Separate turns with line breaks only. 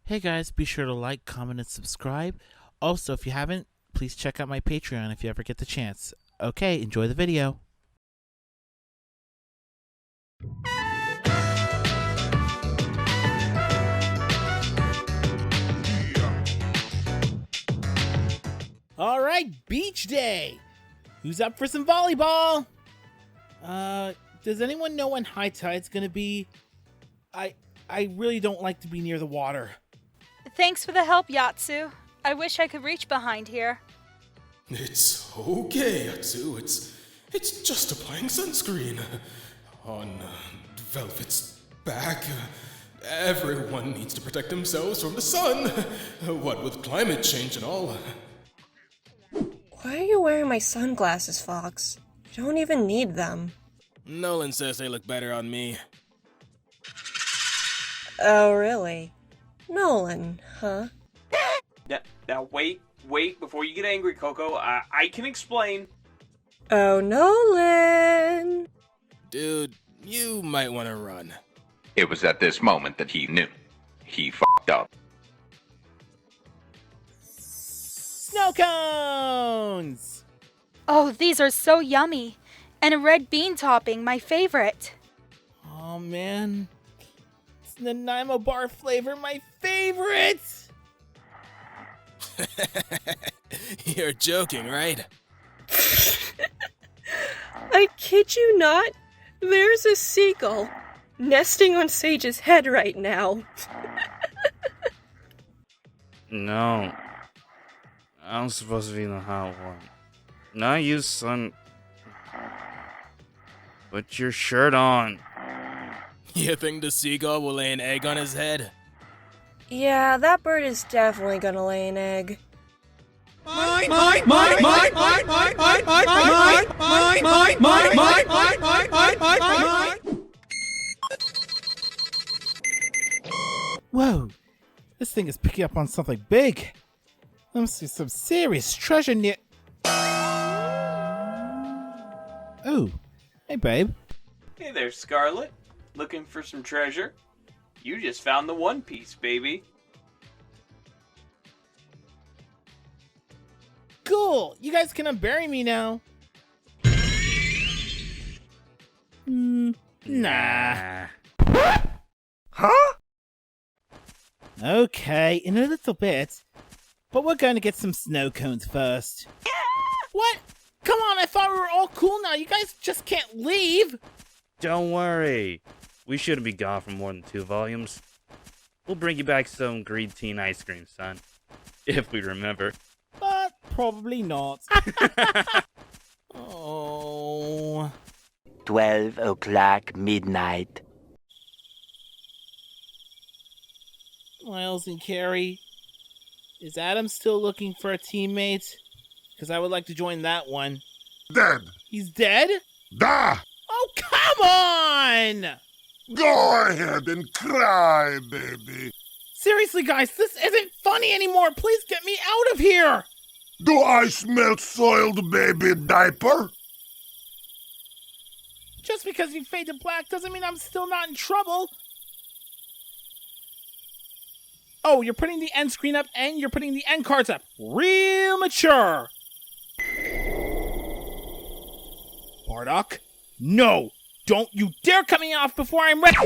Hey guys, be sure to like, comment, and subscribe. Also, if you haven't, please check out my Patreon if you ever get the chance. Okay, enjoy the video. All right, beach day. Who's up for some volleyball? Does anyone know when high tide's gonna be? I really don't like to be near the water.
Thanks for the help, Yatsu. I wish I could reach behind here.
It's okay, Yatsu. It's just applying sunscreen on Velvet's back. Everyone needs to protect themselves from the sun. What with climate change and all.
Why are you wearing my sunglasses, Fox? You don't even need them.
Nolan says they look better on me.
Oh, really? Nolan, huh?
Now wait, before you get angry, Coco. I can explain.
Oh, Nolan!
Dude, you might want to run.
It was at this moment that he knew. He f***ed up.
Snow cones!
Oh, these are so yummy. And a red bean topping, my favorite.
Oh man. It's Nanaimo bar flavor, my favorite!
You're joking, right?
I kid you not. There's a seagull nesting on Sage's head right now.
No. I'm supposed to be in the hot one. Not you, son. Put your shirt on.
You think the seagull will lay an egg on his head?
Yeah, that bird is definitely gonna lay an egg.
Whoa, this thing is picking up on something big. Let me see some serious treasure near. Oh, hey babe.
Hey there, Scarlet. Looking for some treasure? You just found the One Piece, baby.
Cool, you guys can unbury me now. Nah.
Huh?
Okay, in a little bit. But we're going to get some snow cones first. What? Come on, I thought we were all cool now. You guys just can't leave.
Don't worry. We shouldn't be gone for more than 2 volumes. We'll bring you back some green tea and ice cream, son. If we remember.
But probably not. Oh.
12 o'clock midnight.
Miles and Carrie. Is Adam still looking for a teammate? Because I would like to join that one.
Dead.
He's dead?
Da!
Oh, come on!
Go ahead and cry, baby.
Seriously, guys, this isn't funny anymore. Please get me out of here.
Do I smell soiled baby diaper?
Just because you fade to black doesn't mean I'm still not in trouble. Oh, you're putting the end screen up and you're putting the end cards up. Real mature. Bardock? No! Don't you dare cut me off before I'm ready!